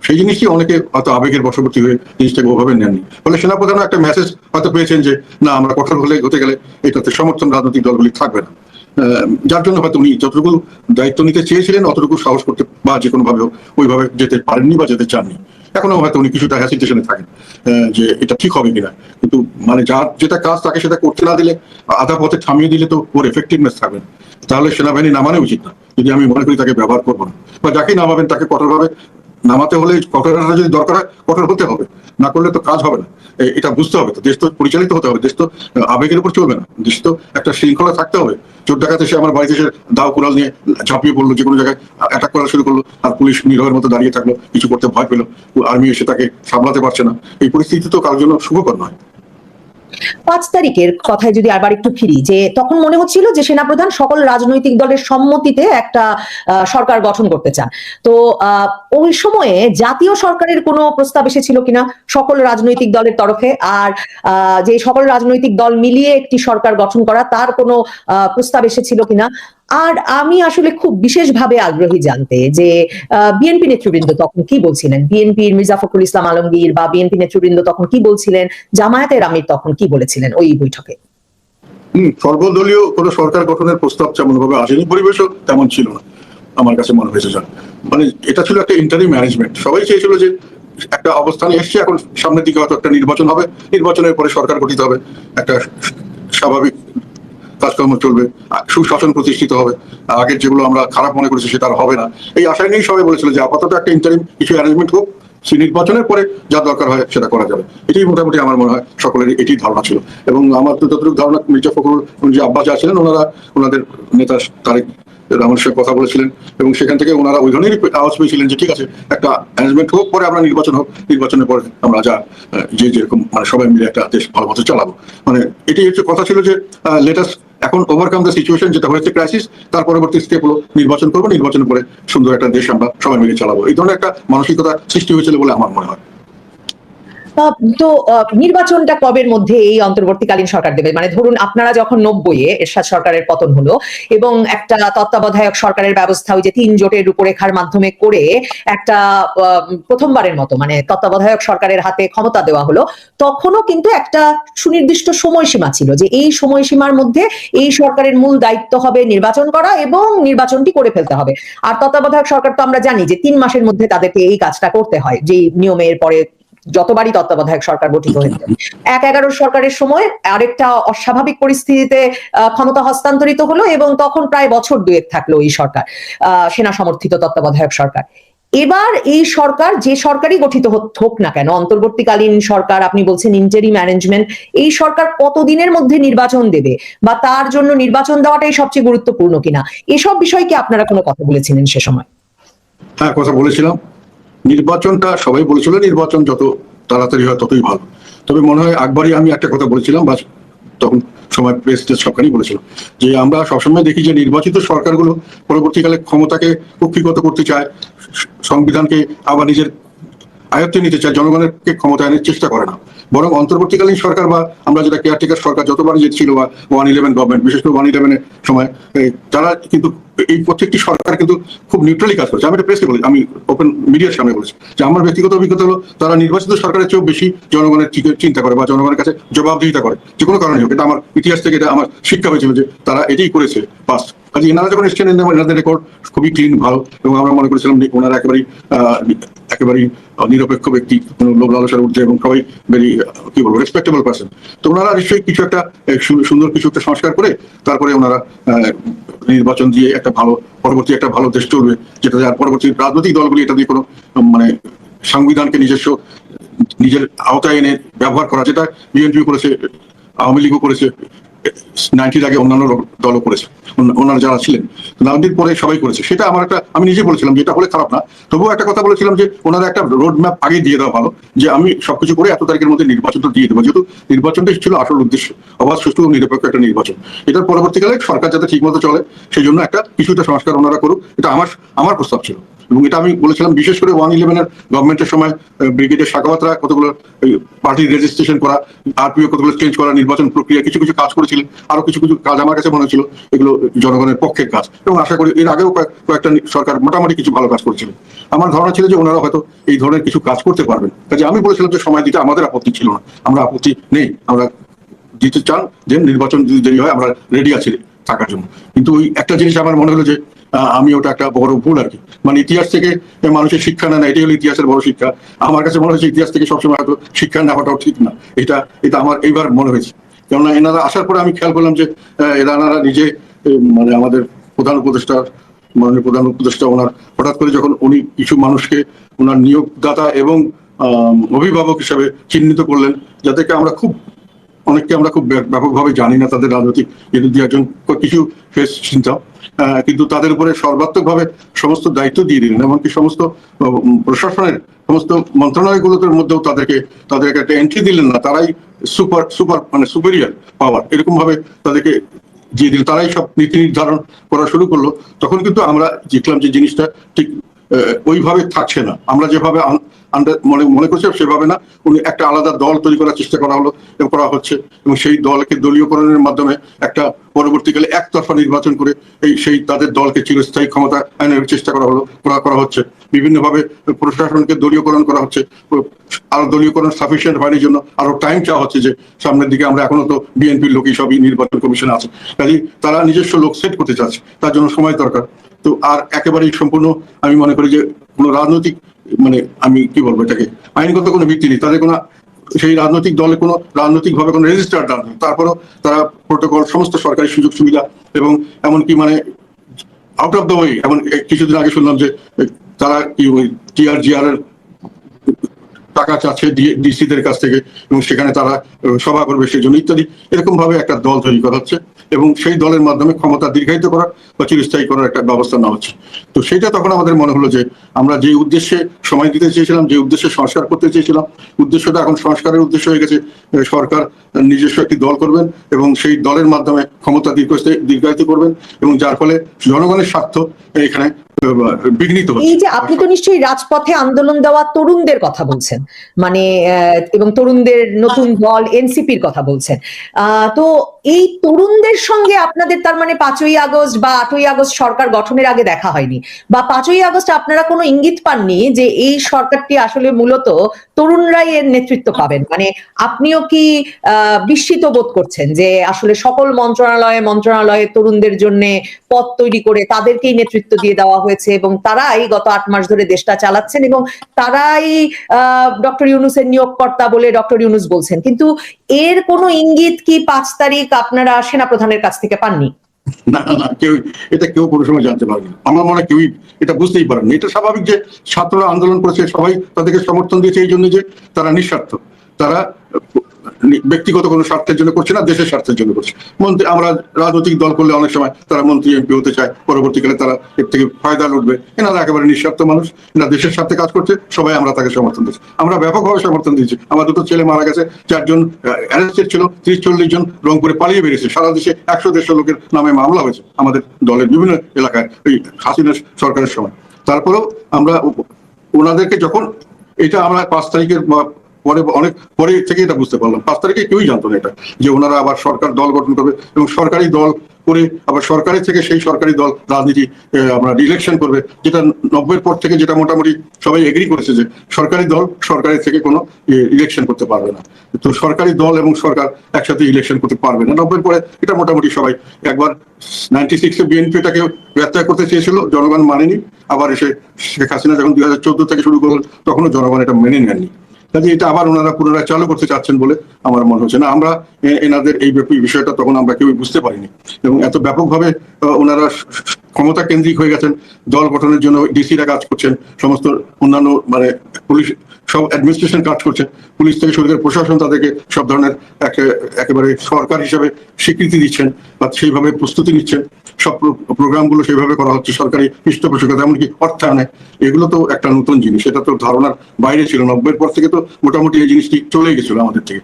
সেই জিনিসটি অনেকে হয়তো আবেগের বশবর্তী হয়ে জিনিসটাকে ওভাবে নেননি। ফলে সেনাপ্রধানও একটা মেসেজ হয়তো পেয়েছেন যে না, আমরা কঠোর হতে গেলে এটাতে সমর্থন রাজনৈতিক দলগুলি থাকবে না। যার জন্য হয়তো উনি যতটুকু দায়িত্ব নিতে চেয়েছিলেন অতটুকু সাহস করতে বা যে কোনো ভাবে ওইভাবে যেতে পারেননি বা যেতে চাননি। এখনো হয়তো উনি কিছুটা হ্যাসিটেশনে থাকেন যে এটা ঠিক হবে কিনা। কিন্তু মানে যার যেটা কাজ তাকে সেটা করতে না দিলে, আধা পথে থামিয়ে দিলে তো ওর এফেক্টিভনেস থাকবে না। তাহলে সেনাবাহিনী নামানো উচিত না যদি আমি মনে করি তাকে ব্যবহার করবো না, বা যাকেই নামাবেন তাকে কঠোরভাবে নামাতে হলে কঠোরতা যদি দরকার হয় কঠোর হতে হবে, না করলে তো কাজ হবে না। এটা বুঝতে হবে। তো দেশ তো পরিচালিত হতে হবে, দেশ তো আবেগের উপর চলবে না, দেশ তো একটা শৃঙ্খলা থাকতে হবে। চোর ডাকাত এসে আমার বাড়িতে এসে দাও কুড়াল নিয়ে ঝাঁপিয়ে পড়লো, যে কোনো জায়গায় অ্যাটাক করা শুরু করলো, আর পুলিশ নীরবের মতো দাঁড়িয়ে থাকলো, কিছু করতে ভয় পেলো, আর্মি এসে তাকে সামলাতে পারছে না। এই পরিস্থিতি তো কারোর জন্য শুভকর নয়। 5 তারিখের কথায় যদি আবার একটু ফিরি, যে তখন মনে হচ্ছিল যে সেনাপ্রধান সকল রাজনৈতিক দলের সম্মতিতে একটা সরকার গঠন করতে চান। তো ওই সময়ে জাতীয় সরকারের কোনো প্রস্তাব এসেছিল কিনা সকল রাজনৈতিক দলের তরফে, আর যে সকল রাজনৈতিক দল মিলিয়ে একটি সরকার গঠন করা তার কোনো প্রস্তাব এসেছিল কিনা? আর আমি আসলে খুব বিশেষভাবে আগ্রহী জানতে যে বিএনপি নেতৃবৃন্দ তখন কি বলছিলেন, বিএনপির মির্জা ফখরুল ইসলাম আলমগীর বা বিএনপি নেতৃবৃন্দ তখন কি বলছিলেন, জামায়াতের আমির তখন কি বলেছিলেন ওই বৈঠকে? সর্বদলীয় কোন সরকার গঠনের প্রস্তাব তেমন ভাবে আসেনি, পরিবেশও তেমন ছিল না আমার কাছে মনে হয়েছে। মানে এটা ছিল একটা ইন্টারিম ম্যানেজমেন্ট, সবাই চেয়েছিল যে একটা অবস্থানে এসছে, এখন সামনের দিকে হয়তো একটা নির্বাচন হবে, নির্বাচনের পরে সরকার গঠিত হবে, একটা স্বাভাবিক কাজকর্ম চলবে, সুশাসন প্রতিষ্ঠিত হবে, আগের যেগুলো আমরা খারাপ মনে করেছি সেটা আর হবে না। এই আশায় নিয়েই সবাই বলেছিল যে আপাতত একটা ইন্টারিম কিছু অ্যারেঞ্জমেন্ট হোক, সেই নির্বাচনের পরে যা দরকার হয় সেটা করা যাবে। এটাই মোটামুটি আমার মনে হয় সকলেরই এটি ধারণা ছিল। এবং আমার তো যতটুকু ধারণা, মির্জা ফখরুল যে আব্বাস যা ছিলেন, ওনাদের নেতা তারেক রহমানের সাথে কথা বলেছিলেন, এবং সেখান থেকে ওনারা ওই ধরনেরই আওয়াজ পেয়েছিলেন যে ঠিক আছে, একটা অ্যারেঞ্জমেন্ট হোক, পরে আমরা নির্বাচন হোক, নির্বাচনের পরে আমরা যা যেরকম মানে সবাই মিলে একটা দেশ ভালো মতো চালাবো। মানে এটাই হচ্ছে কথা ছিল যে লেটাস এখন ওভারকাম দ্য সিচুয়েশন, যেটা হয়েছে ক্রাইসিস, তার পরবর্তী স্টেপ হলো নির্বাচন করবো, নির্বাচনের পরে সুন্দর একটা দেশ আমরা সবাই মিলে চালাবো। এই ধরনের একটা মানসিকতা সৃষ্টি হয়েছিল বলে আমার মনে হয়। তো নির্বাচনটা কবের মধ্যে এই অন্তর্বর্তীকালীন সরকার দেবে? মানে ধরুন আপনারা যখন 90-এ এরশাদ সরকারের পতন হলো এবং একটা তত্ত্বাবধায়ক সরকারের ব্যবস্থা ওই যে 3 জোটের রূপরেখার মাধ্যমে করে একটা প্রথমবারের মতো মানে তত্ত্বাবধায়ক সরকারের হাতে ক্ষমতা দেওয়া হলো, তখনও কিন্তু একটা সুনির্দিষ্ট সময়সীমা ছিল যে এই সময়সীমার মধ্যে এই সরকারের মূল দায়িত্ব হবে নির্বাচন করা এবং নির্বাচনটি করে ফেলতে হবে। আর তত্ত্বাবধায়ক সরকার তো আমরা জানি যে 3 মাসের মধ্যে তাদেরকে এই কাজটা করতে হয়, যে নিয়মের পরে যতবারই তত্ত্বাবধায়ক সরকার গঠিত হয়েছে। 1/11 সরকারের সময় আরেকটা অস্বাভাবিক পরিস্থিতিতে ক্ষমতা হস্তান্তরিত হলো এবং তখন প্রায় বছর 2 থাকলো এই সরকার, সেনা সমর্থিত তত্ত্বাবধায়ক সরকার। এবার এই সরকার, যে সরকারই গঠিত হোক না কেন, অন্তর্বর্তীকালীন সরকার, আপনি বলছেন ইন্টারিম ম্যানেজমেন্ট, এই সরকার কতদিনের মধ্যে নির্বাচন দেবে বা তার জন্য নির্বাচন দেওয়াটাই সবচেয়ে গুরুত্বপূর্ণ কিনা, এসব বিষয়ে কি আপনারা কোনো কথা বলেছিলেন সে সময়? হ্যাঁ, কথা বলেছিলাম। নির্বাচনটা সবাই বলেছিল নির্বাচন যত তাড়াতাড়ি হয় ততই ভালো। তবে মনে হয় একবারই আমি একটা কথা বলেছিলাম, বা তখন সময় প্রেস সবখানেই বলেছিল যে আমরা সবসময় দেখি যে নির্বাচিত সরকারগুলো পরবর্তীকালে ক্ষমতাকে কক্ষিগত করতে চায়, সংবিধানকে আবার নিজের আয়ত্তে নিতে চায়, জনগণেরকে ক্ষমতায়নের চেষ্টা করে না। বরং অন্তর্বর্তীকালীন সরকার বা আমরা যেটা কেয়ারটেকার সরকার যতবারই যে ছিল, বা 111 গভর্নমেন্ট, বিশেষ করে 111-এর সময়, তারা কিন্তু এই প্রত্যেকটি সরকার কিন্তু খুব নিউট্রালি কাজ করছে। আমি এটা প্রেসে বলি, আমি ওপেন মিডিয়ার সামনে বলেছি যে আমার ব্যক্তিগত অভিজ্ঞতা হলো তারা নির্বাচিত সরকারের চেয়েও বেশি জনগণের চিন্তা করে বা জনগণের কাছে জবাবদিহিতা করে, যে কোনো কারণে হোক। এটা আমার ইতিহাস থেকে এটা আমার শিক্ষা হয়েছিল যে তারা এটাই করেছে পাস্ট। কাজে এনারা যখন এসছেন, এনাদের রেকর্ড খুবই ক্লিন, ভালো, এবং আমরা মনে করেছিলাম যে ওনারা একেবারেই নিরপেক্ষ ব্যক্তি, কোনো লোভ লালসার ঊর্ধ্বে, এবং সবাই ভেরি কি বলবো রেসপেক্টেবল পার্সন। তো ওনারা নিশ্চয়ই কিছু একটা সুন্দর কিছু একটা সংস্কার করে তারপরে ওনারা নির্বাচন দিয়ে একটা ভালো পরবর্তী একটা ভালো দেশ চলবে, যেটা আর পরবর্তী রাজনৈতিক দলগুলি এটা দিয়ে কোনো মানে সংবিধানকে নিজের আওতায় এনে ব্যবহার করা, যেটা বিএনপি করেছে, আওয়ামী লীগও করেছে, 90-র আগে অন্যান্য দলও করেছে, ওনারা যারা ছিলেন, 90-র পরে সবাই করেছে। সেটা আমার আমি নিজে বলেছিলাম যে এটা হলে খারাপ না। তবুও একটা কথা বলেছিলাম যে ওনারা একটা রোড ম্যাপ আগে দিয়ে দেওয়া ভালো, যে আমি সবকিছু করে এত তারিখের মধ্যে নির্বাচনটা দিয়ে দেবো, যেহেতু নির্বাচনটাই ছিল আসল উদ্দেশ্য, অবাধ, সুষ্ঠু এবং নিরপেক্ষ একটা নির্বাচন। এটার পরবর্তীকালে সরকার যাতে ঠিক মতো চলে সেই জন্য কিছুটা সংস্কার ওনারা করুক, এটা আমার প্রস্তাব ছিল। এবং এটা আমি বলেছিলাম বিশেষ করে 111-এর গভর্নমেন্টের সময় ব্রিগেডিয়ার সাখাওয়াতরা কতগুলো পার্টি রেজিস্ট্রেশন করা, আরপিও কতগুলো চেঞ্জ করা, নির্বাচন প্রক্রিয়া কিছু কিছু কাজ করেছিলেন। আরো কিছু কিছু কাজ আমার কাছে মনে হচ্ছিল এগুলো জনগণের পক্ষের কাজ, এবং আশা করি এর আগেও কয়েকটা সরকার মোটামুটি কিছু ভালো কাজ করেছিলেন। আমার ধারণা ছিল যে ওনারা হয়তো এই ধরনের কিছু কাজ করতে পারবেন। কাজে আমি বলেছিলাম যে সময় দিতে আমাদের আপত্তি ছিল না, আমরা আপত্তি নেই, আমরা দিতে চান যে নির্বাচন যদি দেরি হয় আমরা রেডি আছি থাকার জন্য। কিন্তু ওই একটা জিনিস আমার মনে হলো যে আমি ওটা একটা বড় ভুল আর কি, মানে ইতিহাস থেকে মানুষের শিক্ষা নেয় না, এটাই হলো ইতিহাসের বড় শিক্ষা। আমার কাছে মনে হয়েছে ইতিহাস থেকে সবসময় হয়তো শিক্ষা নেওয়াটাও ঠিক না, এটা আমার এইবার মনে হয়েছে। কেননা এনারা আসার পরে আমি খেয়াল করলাম যে এনারা নিজে মানে আমাদের মাননীয় প্রধান উপদেষ্টা ওনার হঠাৎ করে যখন উনি কিছু মানুষকে ওনার নিয়োগদাতা এবং অভিভাবক হিসাবে চিহ্নিত করলেন, যাদেরকে আমরা অনেককে আমরা খুব ব্যাপকভাবে জানি না, তাদের রাজনৈতিক যদি একজন কিছু ফেস চিন্তা, কিন্তু তাদের উপরে সর্বাত্মকভাবে সমস্ত দায়িত্ব দিয়ে দিলেন, এমনকি সমস্ত প্রশাসনের সমস্ত মন্ত্রণালয়গুলোর মধ্যেও তাদেরকে একটা এন্ট্রি দিলেন না, তারাই সুপার মানে সুপেরিয়ার পাওয়ার এরকম ভাবে তাদেরকে দিয়ে দিল, তারাই সব নীতি নির্ধারণ করা শুরু করলো। তখন কিন্তু আমরা দেখলাম যে জিনিসটা ঠিক ওইভাবে থাকছে না, আমরা যেভাবে মনে করছিলাম সেভাবে না। উনি একটা আলাদা দল তৈরি করার চেষ্টা করা হচ্ছে, এবং সেই দলকে দলীয়করণের মাধ্যমে একটা পরবর্তীকালে একতরফা নির্বাচন করে সেই তাদের দলকে চিরস্থায়ী ক্ষমতা আইনের চেষ্টা করা হচ্ছে। বিভিন্নভাবে প্রশাসনকে দলীয়করণ করা হচ্ছে, আরো দলীয়করণ সাফিসিয়েন্ট হয়নি জন্য আরো টাইম চাওয়া হচ্ছে যে সামনের দিকে আমরা এখনো তো বিএনপির লোকই সবই নির্বাচন কমিশনে আছে, কাজে তারা নিজস্ব লোক সেট করতে চাচ্ছে, তার জন্য সময় দরকার। তো আর একেবারেই সম্পূর্ণ আমি মনে করি যে কোনো রাজনৈতিক মানে আমি কি বলবো এটাকে আইনগত কোনো ভিত্তি নেই, তাদের কোনো সেই রাজনৈতিক দলে কোনো রাজনৈতিক ভাবে কোনো রেজিস্টার্ড দল নেই, তারপরও তারা প্রোটোকল সমস্ত সরকারি সুযোগ সুবিধা এবং এমনকি মানে আউট অফ দ্য ওয়ে, এমন কিছুদিন আগে শুনলাম যে তারা কি ওই টিআরজিআর এর টাকা চাচ্ছে ডিসিদের কাছ থেকে, এবং সেখানে তারা সভা করবে সেই জন্য ইত্যাদি, এরকম ভাবে একটা দল তৈরি করা হচ্ছে এবং সেই দলের মাধ্যমে ক্ষমতা দীর্ঘায়িত করার বা চিরস্থায়ী করার একটা ব্যবস্থা নেওয়া হচ্ছে। তো সেটা তখন আমাদের মনে হলো যে আমরা যে উদ্দেশ্যে সময় দিতে চেয়েছিলাম, যে উদ্দেশ্যে সংস্কার করতে চেয়েছিলাম, উদ্দেশ্যটা এখন সংস্কারের উদ্দেশ্য হয়ে গেছে সরকার নিজস্ব একটি দল করবেন এবং সেই দলের মাধ্যমে ক্ষমতা দীর্ঘায়িত করবেন, এবং যার ফলে জনগণের স্বার্থ এখানে বিঘ্নিত হচ্ছে। এই যে আপনি তো নিশ্চয়ই রাজপথে আন্দোলন দেওয়া তরুণদের কথা বলছেন, মানে এবং তরুণদের নতুন দল এনসিপির কথা বলছেন, তো এই তরুণদের সঙ্গে আপনাদের তার মানে 5ই আগস্ট বা 8ই আগস্ট সরকার গঠনের আগে দেখা হয়নি, বা 5ই আগস্ট আপনারা কোনো ইঙ্গিত পাননি যে এই সরকারটি আসলে মূলত তরুণরাই এর নেতৃত্ব পাবেন? মানে আপনিও কি বিস্মিত বোধ করছেন যে আসলে সকল মন্ত্রণালয়ে তরুণদের জন্য পদ তৈরি করে তাদেরকেই নেতৃত্ব দিয়ে দেওয়া হয়েছে এবং তারাই গত 8 মাস ধরে দেশটা চালাচ্ছেন এবং তারাই ডক্টর ইউনূসের নিয়োগকর্তা বলে ডক্টর ইউনূস বলছেন, কিন্তু এর কোনো ইঙ্গিত কি 5 তারিখ আপনারা সেনাপ্রধানের কাছ থেকে পাননি? না, কেউ কোনো সময় জানতে পারেনি, আমার মনে হয় কেউই এটা বুঝতেই পারেনি। এটা স্বাভাবিক যে ছাত্ররা আন্দোলন করেছে, সবাই তাদেরকে সমর্থন দিয়েছে এই জন্য যে তারা নিঃস্বার্থ, তারা ব্যক্তিগত কোনো স্বার্থের জন্য করছে না, দেশের স্বার্থের জন্য করছে। আমরা রাজনৈতিক দল করলে অনেক সময় তারা মন্ত্রী এমপি হতে চায়, পরবর্তীকালে তারা এর থেকে ফায়দা লুটবে। এনারা একেবারে নিঃস্বার্থ মানুষ, এনারা দেশের স্বার্থে কাজ করছে, সবাই আমরা তাকে সমর্থন দিচ্ছি, আমরা ব্যাপকভাবে সমর্থন দিচ্ছি। আমার 2টো ছেলে মারা গেছে, 4 জন অ্যারেস্টেড ছিল, 30-40 জন রংপুরে পালিয়ে বেরিয়েছে, সারা দেশে 100-150 লোকের নামে মামলা হয়েছে আমাদের দলের বিভিন্ন এলাকায় ওই হাসিনা সরকারের সময়। তারপরেও আমরা ওনাদেরকে যখন এটা আমরা 5 তারিখের পরে অনেক পরে থেকে এটা বুঝতে পারলাম, 5 তারিখে কেউই জানতো না এটা যে ওনারা আবার সরকার দল গঠন করবে এবং সরকারি দল করে আবার সরকারের থেকে সেই সরকারি দল রাজনীতি আমরা ইলেকশন করবে, যেটা 90-এর পর থেকে যেটা মোটামুটি সবাই এগ্রি করেছে যে সরকারি দল সরকারের থেকে কোনো ইলেকশন করতে পারবে না। তো সরকারি দল এবং সরকার একসাথে ইলেকশন করতে পারবে না। 90-এর পরে এটা মোটামুটি সবাই, একবার 96-এ বিএনপিটাকে ব্যত্যয় করতে চেয়েছিল, জনগণ মানেনি, আবার এসে শেখ হাসিনা যখন 2014 থেকে শুরু করলেন তখনও জনগণ এটা মেনে নেননি। কাজে এটা আবার ওনারা পুনরায় চালু করতে চাচ্ছেন বলে আমার মনে হচ্ছে না। আমরা এনাদের এই বিষয়টা তখন আমরা কেউ বুঝতে পারিনি, এবং এত ব্যাপকভাবে ওনারা ক্ষমতা কেন্দ্রিক হয়ে গেছেন। দল গঠনের জন্য ডিসিরা কাজ করছেন, সমস্ত অন্যান্য মানে পুলিশ সব অ্যাডমিনিস্ট্রেশন কাজ করছে, পুলিশ থেকে শুরু করে প্রশাসন তাদেরকে সব ধরনের একেবারে সরকার হিসেবে স্বীকৃতি দিচ্ছেন বা সেইভাবে প্রস্তুতি নিচ্ছেন, সব প্রোগ্রামগুলো সেইভাবে করা হচ্ছে সরকারি পৃষ্ঠপোষকতা, এমনকি অর্থায়নে। এগুলো তো একটা নতুন জিনিস, এটা তো ধারণার বাইরে ছিল। 90-এর পর থেকে তো মোটামুটি এই জিনিসটি চলে গেছিল আমাদের থেকে।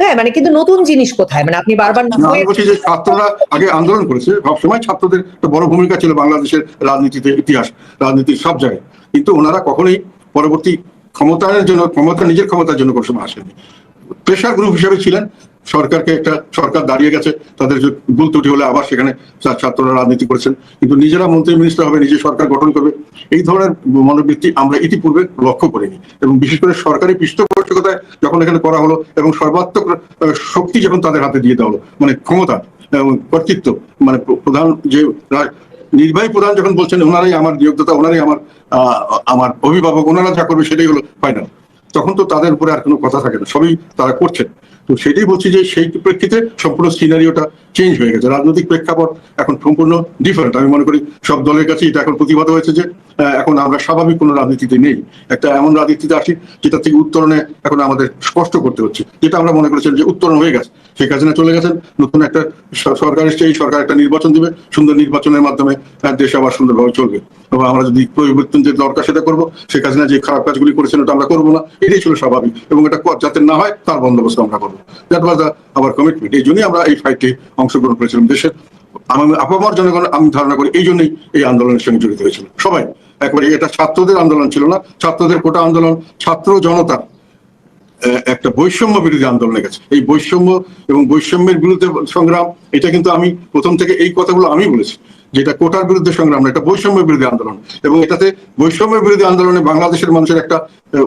হ্যাঁ, মানে কিন্তু নতুন জিনিস কোথায়? মানে আপনি বারবার না, আমি বলছি যে ছাত্ররা আগে আন্দোলন করেছে, সবসময় ছাত্রদের একটা বড় ভূমিকা ছিল বাংলাদেশের রাজনীতিতে, ইতিহাস, রাজনীতির সব জায়গায়। কিন্তু ওনারা কখনোই পরবর্তী ক্ষমতায়নের জন্য, নিজের ক্ষমতার জন্য কোনো সময় আসেনি। প্রেশার গ্রুপ হিসেবে ছিলেন। সরকারকে একটা সরকার দাঁড়িয়ে গেছে, তাদের ভুল ত্রুটি হলে আবার সেখানে ছাত্ররা রাজনীতি করেছেন, কিন্তু নিজেরা মন্ত্রী মিনিস্টার হবে, নিজে সরকার গঠন করবে, এই ধরনের মনোবৃত্তি আমরা ইতিপূর্বে লক্ষ্য করিনি। এবং বিশেষ করে সরকারি পৃষ্ঠপোষকতায় যখন এখানে করা হলো এবং সর্বাত্মক শক্তি যখন তাদের হাতে দিয়ে দেওয়া হলো, মানে ক্ষমতা এবং কর্তৃত্ব, মানে প্রধান যে নির্বাহী প্রধান যখন বলছেন ওনারাই আমার নিয়োগদাতা, ওনারাই আমার অভিভাবক, ওনারা যা করবে সেটাই হলো ফাইনাল, তখন তো তাদের উপরে আর কোনো কথা থাকে না, সবই তারা করছেন। তো সেটাই বলছি যে সেই প্রেক্ষিতে সম্পূর্ণ সিনারিওটা চেঞ্জ হয়ে গেছে, রাজনৈতিক প্রেক্ষাপট এখন সম্পূর্ণ ডিফারেন্ট। আমি মনে করি সব দলের কাছে এটা এখন প্রতিবাদ হয়েছে যে এখন আমরা স্বাভাবিক কোনো রাজনীতিতে নেই, একটা এমন রাজনীতিতে আসি যেটা থেকে উত্তরণে এখন আমাদের কষ্ট করতে হচ্ছে, যেটা আমরা মনে করেছিলাম যে উত্তরণ হয়ে গেছে। শেখ হাসিনা চলে গেছেন, নতুন একটা সরকার এসছে, এই সরকার একটা নির্বাচন দিবে, সুন্দর নির্বাচনের মাধ্যমে দেশ আবার সুন্দরভাবে চলবে। এবং আমরা যদি পরিবর্তন যে দরকার সেটা করবো, শেখ হাসিনা যে খারাপ কাজগুলি করেছেন ওটা আমরা করবো না, এটাই ছিল স্বাভাবিক। এবং এটা যাতে না হয় তার বন্দোবস্ত আমরা করবো, দ্যাট ওয়াজ আওয়ার কমিটমেন্ট। এই জন্যই আমরা এই ফাইটে অংশগ্রহণ করেছিলাম। দেশের আপামর জনগণ, আমি ধারণা করি এই জন্যই এই আন্দোলনের সঙ্গে জড়িত হয়েছিল সবাই। একবারে এটা ছাত্রদের আন্দোলন ছিল না, ছাত্রদের কোটা আন্দোলন, ছাত্র জনতা একটা বৈষম্য বিরোধী আন্দোলনে গেছে। এই বৈষম্য এবং বৈষম্যের বিরুদ্ধে সংগ্রাম, এটা কিন্তু আমি প্রথম থেকে এই কথাগুলো আমি বলেছি, যেটা কোটার বিরুদ্ধে সংগ্রাম না, এটা বৈষম্য বিরোধী আন্দোলন। এবং এটাতে বৈষম্য বিরোধী আন্দোলনে বাংলাদেশের মানুষের একটা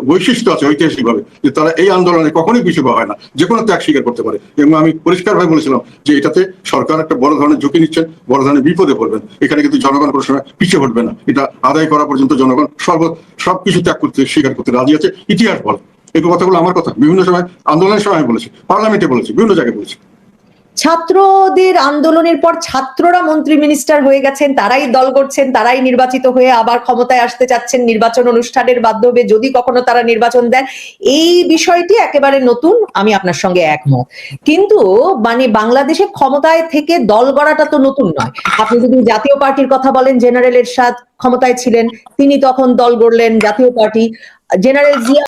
বৈশিষ্ট্য আছে ঐতিহাসিকভাবে, যে তারা এই আন্দোলনে কখনোই পিছু পা হয় না, যে কোনো ত্যাগ স্বীকার করতে পারে। এবং আমি পরিষ্কারভাবে বলেছিলাম যে এটাতে সরকার একটা বড় ধরনের ঝুঁকি নিচ্ছেন, বড় ধরনের বিপদে পড়বেন, এখানে কিন্তু জনগণ কোনো সময় পিছিয়ে পড়বে না। এটা আদায় করা পর্যন্ত জনগণ সবকিছু ত্যাগ করতে, স্বীকার করতে রাজি আছে, ইতিহাস বলে। এই কথাগুলো আমার কথা, বিভিন্ন সময় আন্দোলনের সময় আমি বলেছি, পার্লামেন্টে বলেছি, বিভিন্ন জায়গায় বলেছি। ছাত্রদের আন্দোলনের পর ছাত্ররা মন্ত্রী মিনিস্টার হয়ে গেছেন, তারাই দল করছেন, তারাই নির্বাচিত হয়ে আবার ক্ষমতায় আসতে চাচ্ছেন নির্বাচন অনুষ্ঠানের মাধ্যমে, যদি কখনো তারা নির্বাচন দেন। এই বিষয়টি একেবারে নতুন, আমি আপনার সঙ্গে একমত। কিন্তু মানে বাংলাদেশে ক্ষমতায় থেকে দল গড়াটা তো নতুন নয়। আপনি যদি জাতীয় পার্টির কথা বলেন, জেনারেল এরশাদ ক্ষমতায় ছিলেন, তিনি তখন দল গড়লেন জাতীয় পার্টি। জেনারেল জিয়া